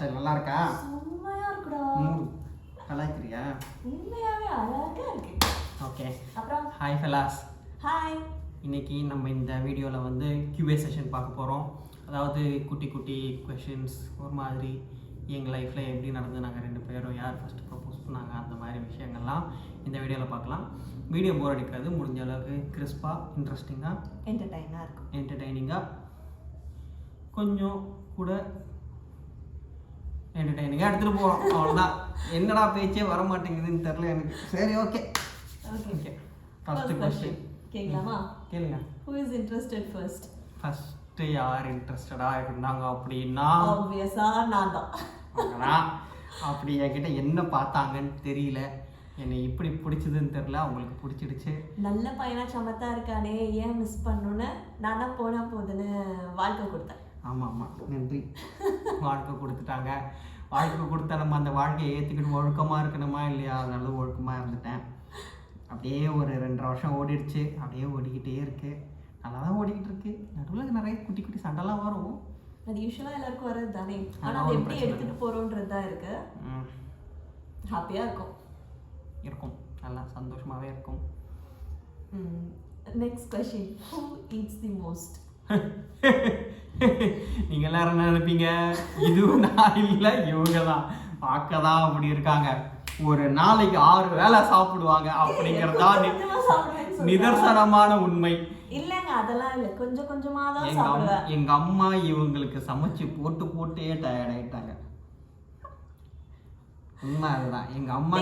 Style நல்லா இருக்கா? செம்மையா இருக்குடா. கலாய்க்கிறியா? உண்மையாவே அழகா இருக்கு. ஓகே. அப்புறம் ஹாய் ஃபெலாஸ். ஹாய். இன்னைக்கு நம்ம இந்த வீடியோவில் வந்து QA செஷன் பார்க்க போகிறோம். அதாவது குட்டி குட்டி கொஷின்ஸ், ஒரு மாதிரி எங்கள் லைஃப்பில் எப்படி நடந்து நாங்கள் 2 பேரும் யார் ஃபஸ்ட்டு ப்ரப்போஸ் பண்ணாங்க அந்த மாதிரி விஷயங்கள்லாம் இந்த வீடியோவில் பார்க்கலாம். வீடியோ போர் அடிக்காது, முடிஞ்ச அளவுக்கு கிறிஸ்பாக, இன்ட்ரெஸ்டிங்காக, என்டர்டைனிங்காக, கொஞ்சம் கூட என்டர்டைனிங்காக எடுத்துகிட்டு போகிறோம். அவ்வளோதான். என்னடா பேச்சே வர மாட்டேங்குதுன்னு தெரில எனக்கு. சரி, ஓகே ஓகே. ஃபஸ்ட்டு கொஸ்டின் கேட்கலாமா? கேளுங்க. Who is interested first? First யார் இன்ட்ரெஸ்டடாக இருந்தாங்க அப்படின்னா ஆப்வியஸா நான் தான். அப்படி என்கிட்ட என்ன பார்த்தாங்கன்னு தெரியல, என்னை இப்படி பிடிச்சதுன்னு தெரில, அவங்களுக்கு பிடிச்சிடுச்சு. நல்ல பையனா சமத்தா இருக்கானே, ஏன் மிஸ் பண்ணணுன்னு நான் தான் போனா போதுன்னு வாழ்க்கை கொடுத்தேன். ஆமாம், நன்றி. வாழ்க்கை கொடுத்துட்டாங்க. வாழ்க்கை கொடுத்தா நம்ம அந்த வாழ்க்கையை ஏற்றுக்கிட்டு ஒழுக்கமாக இருக்கணுமா இல்லையா? அதனால ஒழுக்கமாக இருந்துட்டேன். அப்படியே ஒரு 2.5 வருஷம் ஓடிடுச்சு. அப்படியே ஓடிக்கிட்டே இருக்கு. நல்லா தான் ஓடிக்கிட்டு இருக்கு. நடுவில் நிறைய குட்டி குட்டி சண்டைலாம் வரும். அது யூஸ்வலாக எல்லாருக்கும் வர்றது தானே. ஆனால் அது எப்படி எடுத்துகிட்டு போகிறோன்றது தான் இருக்கு. ஹாப்பியாக இருக்கும். நல்லா சந்தோஷமாகவே இருக்கும். Next question. Who eats the most? நீங்கள் எல்லாரும் என்ன நினைப்பீங்க? இதுவும் நான் இல்லை, இவங்க தான் பார்க்க தான் அப்படி இருக்காங்க. ஒரு நாளைக்கு 6 வேளை சாப்பிடுவாங்க அப்படிங்கிறதா நிதர்சனமான உண்மை. இல்லைங்க, அதெல்லாம் இல்லை, கொஞ்சம் கொஞ்சமாக தான் சாப்பிடுவேன். எங்க அம்மா இவங்களுக்கு சமைச்சு போட்டு போட்டே டயர்ட் ஆயிட்டாங்க. உண்மை அதுதான். எங்க அம்மா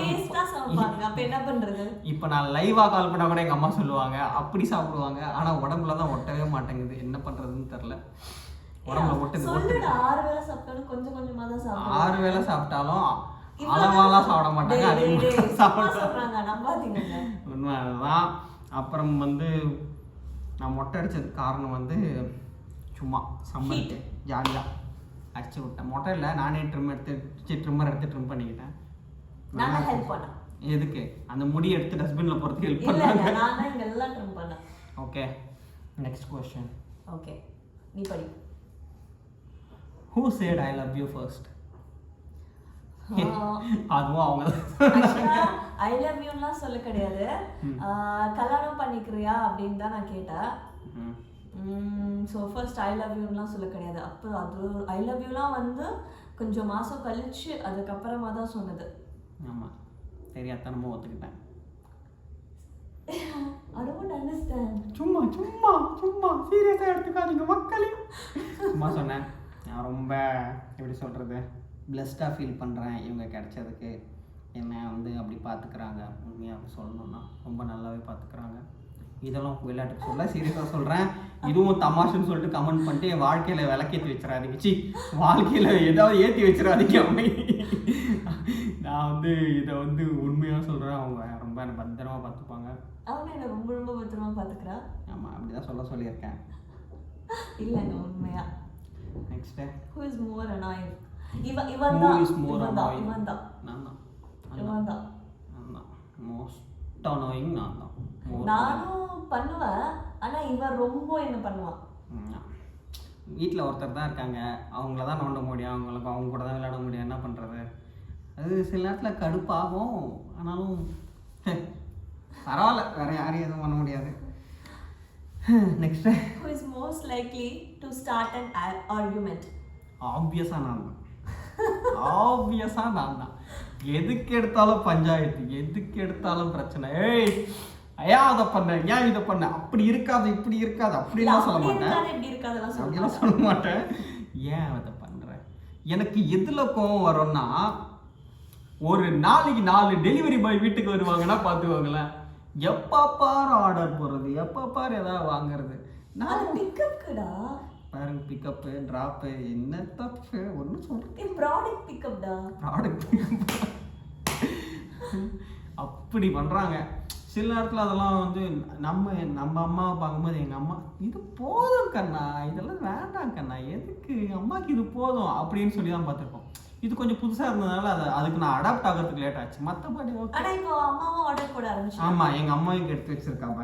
என்ன பண்றது? இப்ப நான் லைவா கால் பண்ணா கூட எங்க அம்மா சொல்லுவாங்க அப்படி சாப்பிடுவாங்க. ஆனா உடம்புலதான் ஒட்டவே மாட்டேங்குது. என்ன பண்றதுன்னு தெரியல. உடம்புல ஒட்டுது. 6 வேளை சாப்பிட்டாலும் கொஞ்சம் கொஞ்சமா தான் சாப்பிடுவாங்க. 6 வேளை சாப்பிட்டாலும் அளவாலாம் சாப்பிட மாட்டாங்க. உண்மை அதுதான். அப்புறம் வந்து நான் மொட்டை அடிச்சதுக்கு காரணம் வந்து சும்மா சம்மருக்கு ஜாலியாக அடிச்சு விட்டேன். மொட்டை இல்லை, நானே ட்ரிம்மர் எடுத்து ட்ரிம் பண்ணிக்கிட்டேன். எதுக்கு? அந்த முடி எடுத்து டஸ்ட்பின்ல போகிறதுக்கு ஹெல்ப் பண்ணாங்க. Okay, next question. ஓகே, நீ படி. Who said I love you first? அதுவும் அவங்க ஐ லவ் யூலாம் சொல்ல கிடையாது. கல்யாணம் பண்ணிக்கிறியா அப்படின்னு தான் நான் கேட்டேன். ஸோ ஃபர்ஸ்ட் ஐ லவ் யூலாம் சொல்ல கிடையாது. அப்போ அது ஐ லவ் யூலாம் வந்து கொஞ்சம் மாதம் கழிச்சு அதுக்கப்புறமா தான் சொன்னது. ஆமாம், தெரியாதனமா ஒத்துக்கிட்டேன். I don't understand. சும்மா சும்மா சும்மா சீரியஸாக எடுத்துக்காதீங்க மக்களே. சும்மா சொன்னேன். நான் ரொம்ப எப்படி சொல்கிறது, பிளஸ்டாக ஃபீல் பண்ணுறேன் இவங்க கிடைச்சதுக்கு. என்னை வந்து அப்படி பார்த்துக்கிறாங்க. உண்மையாக சொல்லணும்னா ரொம்ப நல்லாவே பார்த்துக்கிறாங்க. இதெல்லாம் விளையாட்டுக்கு சொல்ல, சீரியஸாக சொல்கிறேன். இதுவும் தமாஷுன்னு சொல்லிட்டு கமெண்ட் பண்ணிட்டு என் வாழ்க்கையில் விளக்கேற்றி வச்சிடாதீங்க. வாழ்க்கையில் ஏதாவது ஏற்றி வச்சிடாதீங்க. நான் வந்து இதை வந்து உண்மையாக சொல்கிறேன். அவங்க ரொம்ப என்னை பத்திரமா பார்த்துப்பாங்க. அவங்க என்ன ரொம்ப ரொம்ப பத்திரமா பார்த்துக்கிறா? ஆமாம், அப்படி தான் சொல்லியிருக்கேன். இல்லைங்க, உண்மையா. Next. Who is more annoying? நானும் பண்ணுவேன், ஆனா இவன் ரொம்ப என்ன பண்ணுவான். வீட்டில் ஒருத்தர் தான் இருக்காங்க, அவங்கள தான் நோண்ட முடியும், அவங்க கூட தான் விளையாட முடியும். என்ன பண்ணுறது? அது சில நேரத்தில் கடுப்பாகும். ஆனாலும் பரவாயில்ல, வேற யாரையும் எதுவும் பண்ண முடியாது. Next. Who is most likely to start an argument? ஆப்வியஸாக நான் தான். எதுக்கு எடுத்தாலும் பஞ்சாயத்து, எதுக்கு எடுத்தாலும் பிரச்சனை. ஏய், ஏன் அதை பண்ண, ஏன் இதை பண்ண, அப்படி இருக்காது இப்படி இருக்காது அப்படிலாம் சொல்ல மாட்டேன். அப்படிலாம் சொல்ல மாட்டேன். ஏன் அதை பண்ணுறேன்? எனக்கு எதில் கோவம் வரும்னா, ஒரு நாளைக்கு 4 டெலிவரி பாய் வீட்டுக்கு வருவாங்கன்னா பார்த்துக்கோங்களேன். எப்போ பாரு ஆர்டர் போடுறது, எப்போ பாரு ஏதாவது வாங்குறது. நான் பிக்கப்டா பாருங்க, பிக்கப்பு ட்ராப்பு என்ன தப்பு ஒன்றும் சொல்கிறேன். ப்ராடக்ட் பிக்கப்டா, ப்ராடக்ட் அப்படி பண்ணுறாங்க. சில நேரத்தில் அதெல்லாம் வந்து நம்ம அம்மாவை பார்க்கும்போது எங்கள் அம்மா இது போதும் கண்ணா, இதெல்லாம் வேண்டாம் கண்ணா, எதுக்கு அம்மாவுக்கு இது போதும் அப்படின்னு சொல்லி தான் பார்த்துருக்கோம். இது கொஞ்சம் புதுசாக இருந்ததுனால அதுக்கு நான் அடாப்ட் ஆகிறதுக்கு லேட் ஆச்சு. மற்றபடி ஆமாம், எங்கள் அம்மாவுக்கு எடுத்து வச்சிருக்காப்பா.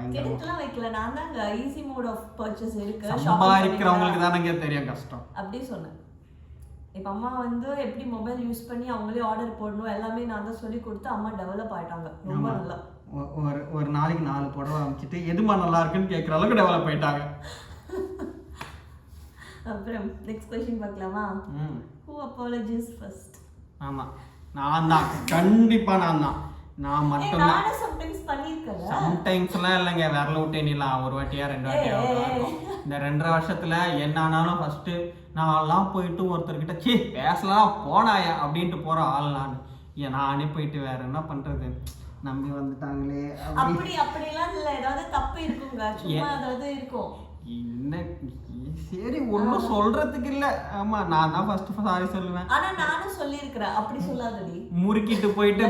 சம்பாதிக்கிறவங்களுக்கு தானங்க தெரியும் கஷ்டம். அப்படி சொன்னேன். இப்போ அம்மா வந்து எப்படி மொபைல் யூஸ் பண்ணி அவங்களே ஆர்டர் போடணும் எல்லாமே நான் தான் சொல்லி கொடுத்து அம்மா டெவலப் ஆயிட்டாங்க ரொம்ப நல்லா. ஒரு நாளைக்கு 4 புடவை அமைச்சிட்டு எதுமா நல்லா இருக்குன்னு கேட்குற அளவுக்கு டெவலப் ஆயிட்டாங்க. அப்புறம் நெக்ஸ்ட் கொஸ்டின் பார்க்கலாமா? Who apologise first? ஆமாம் நான் தான், கண்டிப்பாக நான் தான். நான் மட்டும் தான். நானே சம்டைம்ஸ் பண்ணியிருக்கேன். சம்டைம்ஸ்லாம் இல்லைங்க, விரல விட்டு எண்ணிலாம் 1 வாட்டியா 2 வாட்டியா இந்த 2.5 வருஷத்துல என்ன ஆனாலும் ஃபர்ஸ்ட் நான்லாம் போயிட்டு ஒருத்தர்கிட்ட சீ பேசலாம் போனாயா அப்படின்ட்டு போற ஆள் நான். ஏன் நானே போயிட்டு வேற என்ன பண்றது, நம்பி வந்துட்டாங்களே அப்படிலாம் இல்லை, ஏதாவது தப்பு இருக்குங்க, சும்மா ஏதாவது இருக்கும். என்ன சரி ஒன்றும் சொல்றதுக்கு இல்லை. ஆமா நான் தான் ஃபர்ஸ்ட் சாரி சொல்லுவேன். ஆனா நானும் சொல்லியிருக்கிறேன், அப்படி சொல்லாதடி. முறுக்கிட்டு போயிட்டு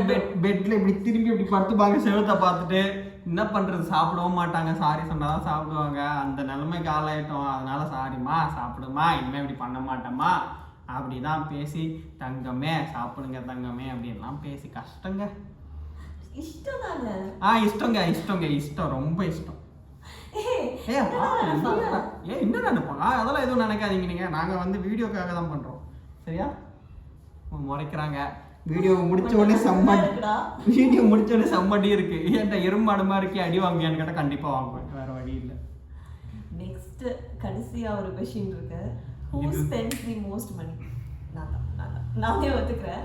பெட்ல இப்படி திரும்பி இப்படி படுத்துப்பாங்க, செவத்தை பார்த்துட்டு என்ன பண்றது, சாப்பிடவும் மாட்டாங்க. சாரி சொன்னாதான் சாப்பிடுவாங்க. அந்த நிலைமைக்கு ஆளாயிட்டோம். அதனால சாரிம்மா சாப்பிடுமா, இனிமே இப்படி பண்ண மாட்டோமா அப்படிதான் பேசி தங்கமே சாப்பிடுங்க தங்கமே அப்படின்லாம் பேசி கஷ்டங்க. இஷ்டம் தானே? இஷ்டங்க இஷ்டம், ரொம்ப இஷ்டம். என்ன நினைப்பாங்க அதெல்லாம் எதுவும் நினைக்காதீங்க. நீங்க நாங்க வந்து வீடியோக்காக தான் பண்றோம், சரியா? முறைக்கிறாங்க. வீடியோ முடிச்ச உடனே செம்மடி இருக்கு. ஏன்டா எறும்பாடு மாதிரி இருக்கே, அடி வாங்கியான்னு கேட்டா கண்டிப்பா வாங்குவேன், வேற வழி இல்லை. நெக்ஸ்ட் கடைசியா ஒரு क्वेश्चन இருக்கு. Who spends the most money? நானே ஒத்துக்கிறேன்.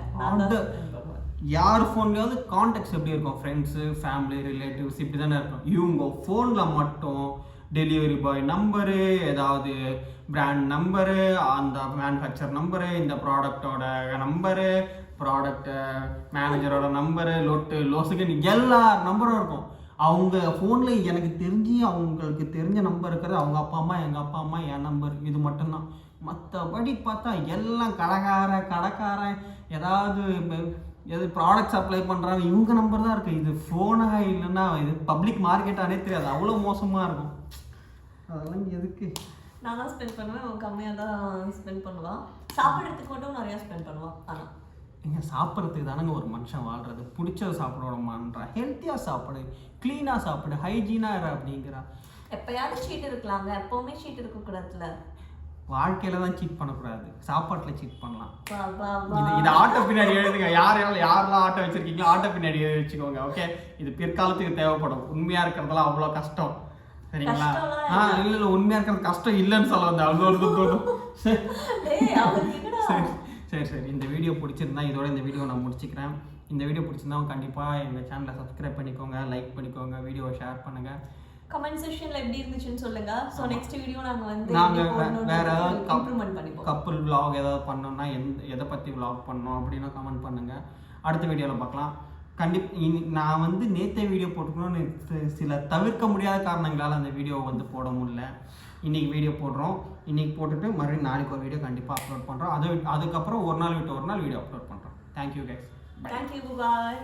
யார் ஃபோன்லேயாவது கான்டாக்ட்ஸ் எப்படி இருக்கும், ஃப்ரெண்ட்ஸு ஃபேமிலி ரிலேட்டிவ்ஸ் இப்படி தானே இருக்கும். இவங்க ஃபோனில் மட்டும் டெலிவரி பாய் நம்பரு, ஏதாவது பிராண்ட் நம்பரு, அந்த மேனுஃபேக்சர் நம்பரு, இந்த ப்ராடக்டோட நம்பரு, ப்ராடக்ட் மேனேஜரோட நம்பரு, லோசுக்கு எல்லா நம்பரும் இருக்கும். அவங்க ஃபோனில் எனக்கு தெரிஞ்சு அவங்களுக்கு தெரிஞ்ச நம்பர் இருக்கிறது அவங்க அப்பா அம்மா, எங்கள் அப்பா அம்மா, என் நம்பர், இது மட்டும்தான். மற்றபடி பார்த்தா எல்லாம் கடைக்காரன் ஏதாவது எது ப்ராடக்ட் சப்ளை பண்ணுறாங்க இவங்க நம்பர் தான் இருக்குது. இது ஃபோனாக இல்லைன்னா இது பப்ளிக் மார்க்கெட்டானே தெரியாது, அவ்வளோ மோசமாக இருக்கும். அதெல்லாம் எதுக்கு? நான் தான் ஸ்பெண்ட் பண்ணுவேன், அவன் கம்மியாக தான் ஸ்பெண்ட் பண்ணுவான். சாப்பிட்றதுக்கு மட்டும் நிறையா ஸ்பெண்ட் பண்ணுவான். ஆனால் நீங்கள் சாப்பிட்றதுக்கு தானங்க ஒரு மனுஷன் வாழ்கிறது. பிடிச்சதை சாப்பிடணுமான்றா, ஹெல்த்தியாக சாப்பிடு, க்ளீனாக சாப்பிடு, ஹைஜீனாக இரு அப்படிங்கிறா. எப்போயாவது சீட் இருக்கலாங்க, எப்போவுமே சீட் இருக்கக்கூடாதுல. வாழ்க்கையில தான் சீட் பண்ணக்கூடாது, சாப்பாட்டில் சீட் பண்ணலாம். இது ஆட்டோ பின்னாடி எழுதுங்க. யாரெல்லாம் ஆட்டோ வச்சிருக்கீங்களோ ஆட்டோ பின்னாடி எழுதி வச்சுக்கோங்க. ஓகே, இது பிற்காலத்துக்கு தேவைப்படும். உண்மையா இருக்கிறதெல்லாம் அவ்வளோ கஷ்டம், சரிங்களா? இல்லை உண்மையா இருக்கிறது கஷ்டம் இல்லைன்னு சொல்ல வந்தேன். அவ்வளோ சரி. இந்த வீடியோ பிடிச்சிருந்தா இதோட இந்த வீடியோ நான் முடிச்சுக்கிறேன். இந்த வீடியோ பிடிச்சிருந்தா கண்டிப்பாக எங்கள் சேனலை சப்ஸ்கிரைப் பண்ணிக்கோங்க, லைக் பண்ணிக்கோங்க, வீடியோவை ஷேர் பண்ணுங்கள். கமெண்ட் செக்ஷன்ல எப்படி இருந்துச்சுன்னு சொல்லுங்க. சோ நெக்ஸ்ட் வீடியோ நாங்க வேற ஏதாவது இம்ப்ரூவ்மென்ட் பண்ணிப்போம். கப்புள் vlog ஏதாவது பண்ணோம்னா எதை பத்தி vlog பண்ணோம் அப்படின்னா கமெண்ட் பண்ணுங்க. அடுத்த வீடியோல பார்க்கலாம். நான் வந்து நேத்தே வீடியோ போட்டுக்கணும்னு சில தவிர்க்க முடியாத காரணங்களால அந்த வீடியோ வந்து போட முடியல. இன்னைக்கு வீடியோ போடுறோம். இன்னைக்கு போட்டுட்டு மறுபடியும் நாளைக்கு ஒரு வீடியோ கண்டிப்பாக அப்லோட் பண்ணுறோம். அதுக்கப்புறம் ஒரு நாள் விட்டு ஒரு நாள் வீடியோ அப்லோட் பண்ணுறோம். Thank you guys. தேங்க்யூ, பாய்.